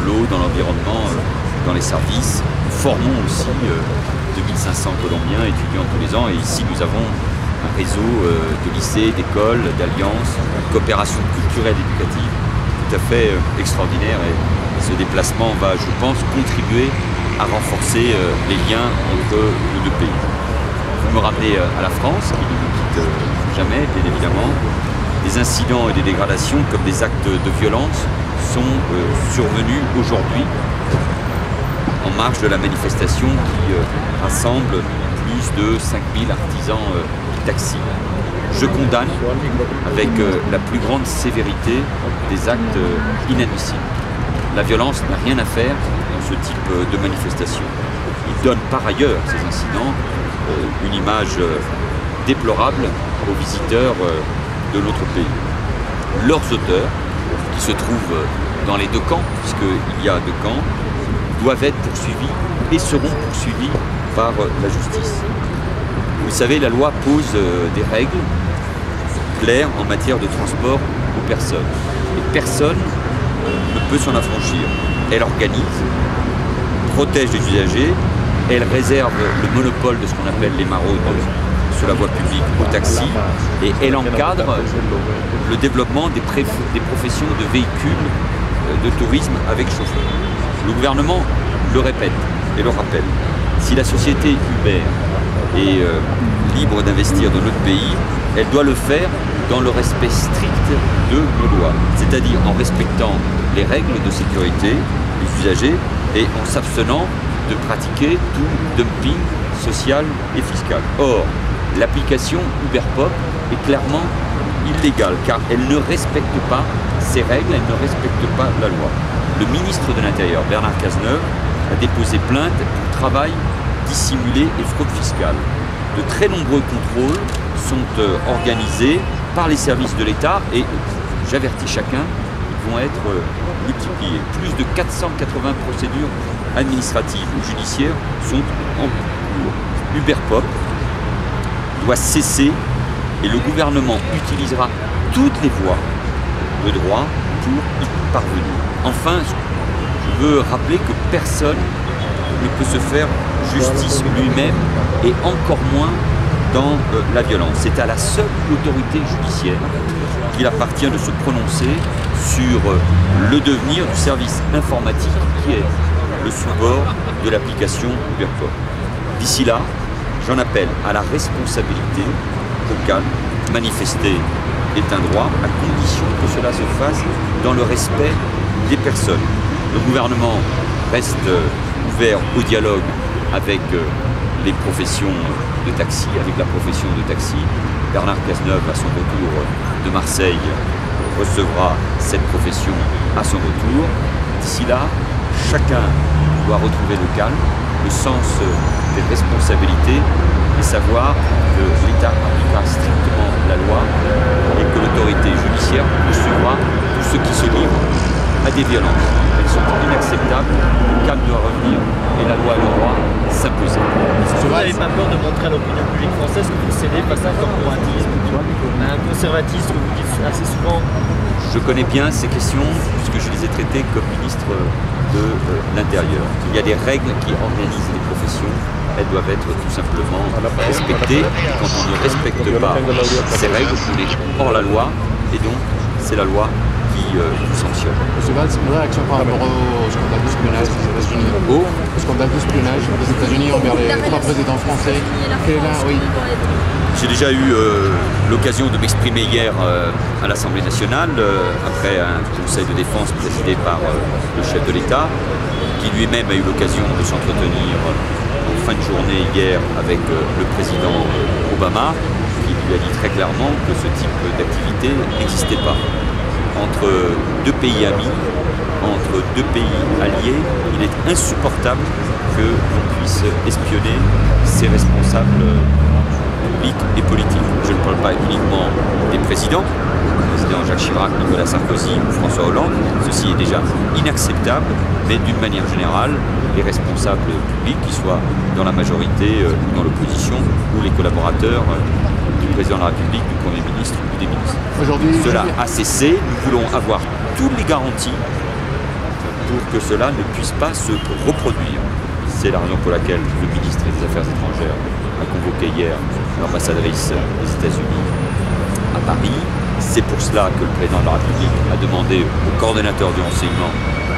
l'eau, dans l'environnement, dans les services. Nous formons aussi 2500 Colombiens étudiants tous les ans et ici nous avons un réseau de lycées, d'écoles, d'alliances, de coopération culturelle et éducative tout à fait extraordinaire et ce déplacement va, je pense, contribuer à renforcer les liens entre nos deux pays. Vous me rappelez à la France, qui ne nous quitte jamais, bien évidemment. Des incidents et des dégradations comme des actes de violence sont survenus aujourd'hui en marge de la manifestation qui rassemble plus de 5000 artisans du taxi. Je condamne avec la plus grande sévérité des actes inadmissibles. La violence n'a rien à faire dans ce type de manifestation. Il donne par ailleurs, ces incidents, une image déplorable aux visiteurs de notre pays. Leurs auteurs, qui se trouvent dans les deux camps, puisqu'il y a deux camps, doivent être poursuivis et seront poursuivis par la justice. Vous savez, la loi pose des règles claires en matière de transport aux personnes. Et personne ne peut s'en affranchir. Elle organise, protège les usagers, elle réserve le monopole de ce qu'on appelle les maraudes sur la voie publique au taxi et elle encadre le développement des professions de véhicules de tourisme avec chauffeur. Le gouvernement le répète et le rappelle. Si la société Uber est libre d'investir dans notre pays, elle doit le faire dans le respect strict de nos lois, c'est-à-dire en respectant les règles de sécurité des usagers et en s'abstenant de pratiquer tout dumping social et fiscal. Or, l'application UberPop est clairement illégale car elle ne respecte pas ces règles, elle ne respecte pas la loi. Le ministre de l'Intérieur, Bernard Cazeneuve, a déposé plainte pour travail dissimulé et fraude fiscale. De très nombreux contrôles sont organisés par les services de l'État et, j'avertis chacun, ils vont être multipliés. Plus de 480 procédures administratives ou judiciaires sont en cours. UberPop doit cesser et le gouvernement utilisera toutes les voies de droit pour y parvenir. Enfin, je veux rappeler que personne ne peut se faire justice lui-même et encore moins dans la violence. C'est à la seule autorité judiciaire qu'il appartient de se prononcer sur le devenir du service informatique qui est le support de l'application UberPop. D'ici là, j'en appelle à la responsabilité locale. Manifester est un droit à condition que cela se fasse dans le respect des personnes. Le gouvernement reste ouvert au dialogue avec les professions de taxi, avec la profession de taxi. Bernard Cazeneuve, à son retour de Marseille, recevra cette profession à son retour. D'ici là, chacun doit retrouver le calme, le sens des responsabilités et savoir que l'État appliquera strictement la loi et que l'autorité judiciaire poursuivra tous ceux qui se livrent à des violences. Elles sont inacceptables, le calme doit revenir et la loi et le droit s'imposer. Vous n'avez pas peur de montrer à l'opinion publique française que vous cédez face à un corporatisme, à un conservatisme que vous dites assez souvent? Je connais bien ces questions puisque je les ai traitées comme ministre de l'Intérieur. Il y a des règles qui organisent les professions, elles doivent être tout simplement respectées. Quand on ne respecte pas ces règles, on est hors la loi et donc c'est la loi qui sanctionne. Monsieur Valls, une réaction par rapport au scandale d'espionnage des États-Unis. Au scandale d'espionnage des États-Unis envers les trois présidents français. Oui. J'ai déjà eu l'occasion de m'exprimer hier à l'Assemblée nationale, après un conseil de défense présidé par le chef de l'État, qui lui-même a eu l'occasion de s'entretenir en fin de journée hier avec le président Obama, qui lui a dit très clairement que ce type d'activité n'existait pas. Entre deux pays amis, entre deux pays alliés, il est insupportable que l'on puisse espionner ces responsables publics et politiques. Je ne parle pas uniquement des présidents, le président Jacques Chirac, Nicolas Sarkozy ou François Hollande, ceci est déjà inacceptable, mais d'une manière générale, les responsables publics, qu'ils soient dans la majorité ou dans l'opposition, ou les collaborateurs du président de la République, du Premier ministre ou des ministres. Cela a cessé, nous voulons avoir toutes les garanties pour que cela ne puisse pas se reproduire. C'est la raison pour laquelle le ministre des Affaires étrangères a convoqué hier l'ambassadrice des États-Unis à Paris. C'est pour cela que le président de la République a demandé au coordonnateur du renseignement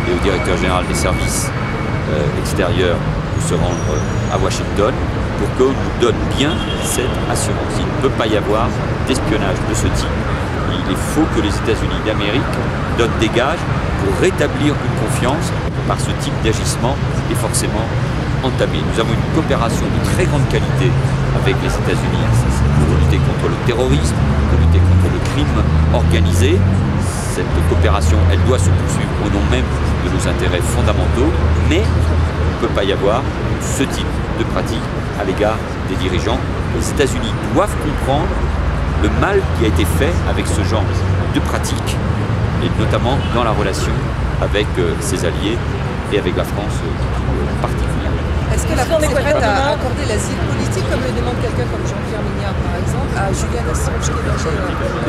et au directeur général des services extérieurs de se rendre à Washington pour qu'on nous donne bien cette assurance. Il ne peut pas y avoir d'espionnage de ce type. Il faut que les États-Unis d'Amérique donnent des gages pour rétablir une confiance par ce type d'agissement est forcément entamé. Nous avons une coopération de très grande qualité avec les États-Unis pour lutter contre le terrorisme, pour lutter contre le crime organisé. Cette coopération, elle doit se poursuivre au nom même de nos intérêts fondamentaux, mais il ne peut pas y avoir ce type de pratique à l'égard des dirigeants. Les États-Unis doivent comprendre le mal qui a été fait avec ce genre de pratique, et notamment dans la relation avec ses alliés et avec la France particulièrement. Est-ce que la France est prête à accorder l'asile politique, comme le demande quelqu'un comme Jean-Pierre Mignard, par exemple, à Julian Assange qui est logé en Équateur?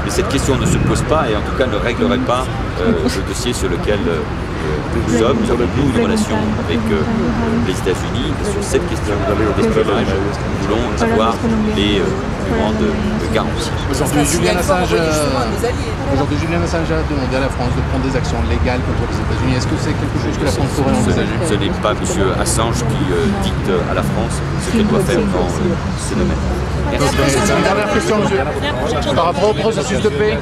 Mais cette question ne se pose pas et en tout cas ne réglerait pas le dossier sur lequel nous sommes. Nous avons une relation avec les États-Unis sur cette question d'espionnage. Nous voulons avoir les plus grandes garanties. Aujourd'hui, Julian Assange a demandé à la France de prendre des actions légales contre les États-Unis. Est-ce que c'est quelque chose que la France pourrait envisager? Ce n'est pas M. Assange qui dicte à la France ce qu'elle doit faire dans ce domaine. Merci. Une dernière question, monsieur. Par rapport au processus de paix.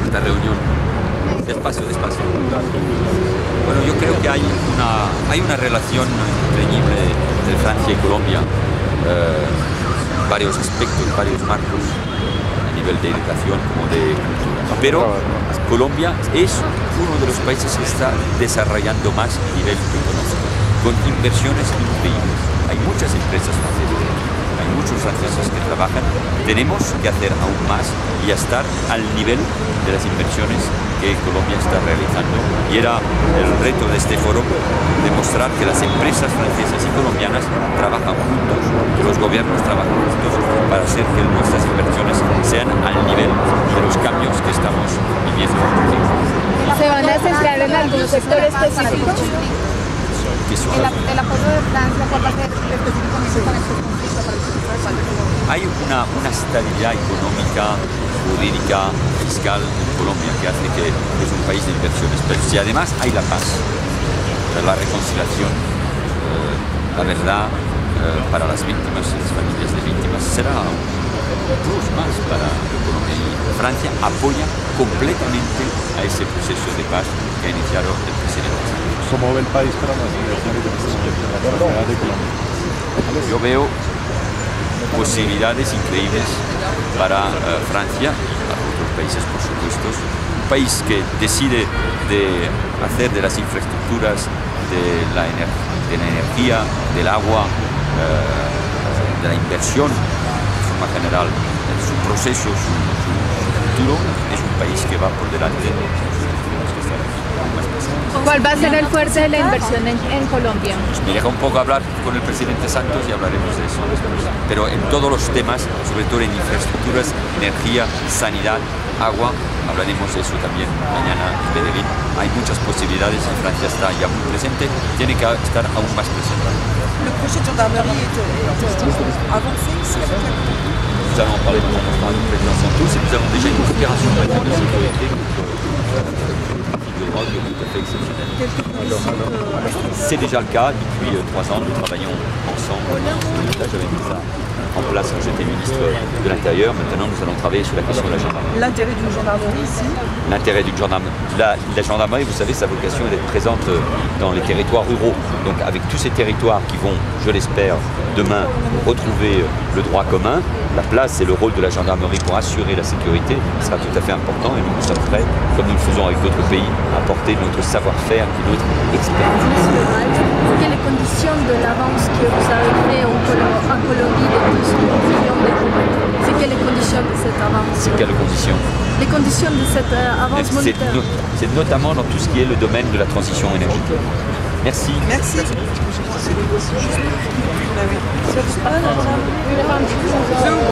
Esta reunión. Despacio. Bueno, yo creo que hay una relación increíble entre Francia y Colombia, varios aspectos, varios marcos a nivel de educación como de cultura. Pero Colombia es uno de los países que está desarrollando más a nivel económico, con inversiones increíbles. Hay muchas empresas francesas, hay muchos franceses que trabajan. Tenemos que hacer aún más y estar al nivel de las inversiones que Colombia está realizando. Y era el reto de este foro demostrar que las empresas francesas y colombianas trabajan juntos, que los gobiernos trabajan juntos para hacer que nuestras inversiones sean al nivel de los cambios que estamos viviendo. ¿Se van a centrar en algún sector específico? El apoyo de Francia, ¿cuál va a ser específicamente con estos conflictos para el futuro de Colombia? Hay una estabilidad económica, jurídica, fiscal en Colombia que hace que es un país de inversiones. Pero si además hay la paz, la reconciliación, la verdad para las víctimas y las familias de víctimas, será un plus más para Colombia. Y Francia apoya completamente a ese proceso de paz que ha iniciado el presidente. ¿Cómo ve el país para las inversiones de Colombia? Yo veo posibilidades increíbles para Francia, para otros países por supuesto. Un país que decide de hacer de las infraestructuras, de la energía, del agua, de la inversión de forma general, su proceso, su futuro, es un país que va por delante. ¿Cuál va a ser el fuerte de la inversión en Colombia? Me deja un poco hablar con el presidente Santos y hablaremos de eso después. Pero en todos los temas, sobre todo en infraestructuras, energía, sanidad, agua, hablaremos de eso también mañana en Medellín. Hay muchas posibilidades y Francia está ya muy presente, tiene que estar aún más presente. Le projet de gendarmerie est avancé ici avec la Nous allons en parler dans un instant avec le président Santos et nous avons déjà une coopération maintenant de sécurité de drogue tout à fait exceptionnelle. C'est déjà le cas depuis 3 ans, nous travaillons ensemble. Là, j'avais mis ça en place quand j'étais ministre de l'Intérieur. Maintenant, nous allons travailler sur la question de la gendarmerie. l'intérêt d'une gendarmerie ici. L'intérêt d'une gendarmerie. La gendarmerie, vous savez, sa vocation est d'être présente dans les territoires ruraux. Donc avec tous ces territoires qui vont, je l'espère, demain retrouver le droit commun, la place et le rôle de la gendarmerie pour assurer la sécurité sera tout à fait important et nous sommes prêts, comme nous le faisons avec d'autres pays, à apporter notre savoir-faire et notre expertise. Quelles les conditions de l'avance que vous avez fait en Colombie de 12 millions d'euros? C'est quelles les conditions de cette avance? C'est quelles conditions? Les conditions de cette avance monétaire. C'est notamment dans tout ce qui est le domaine de la transition énergétique. Merci. Merci.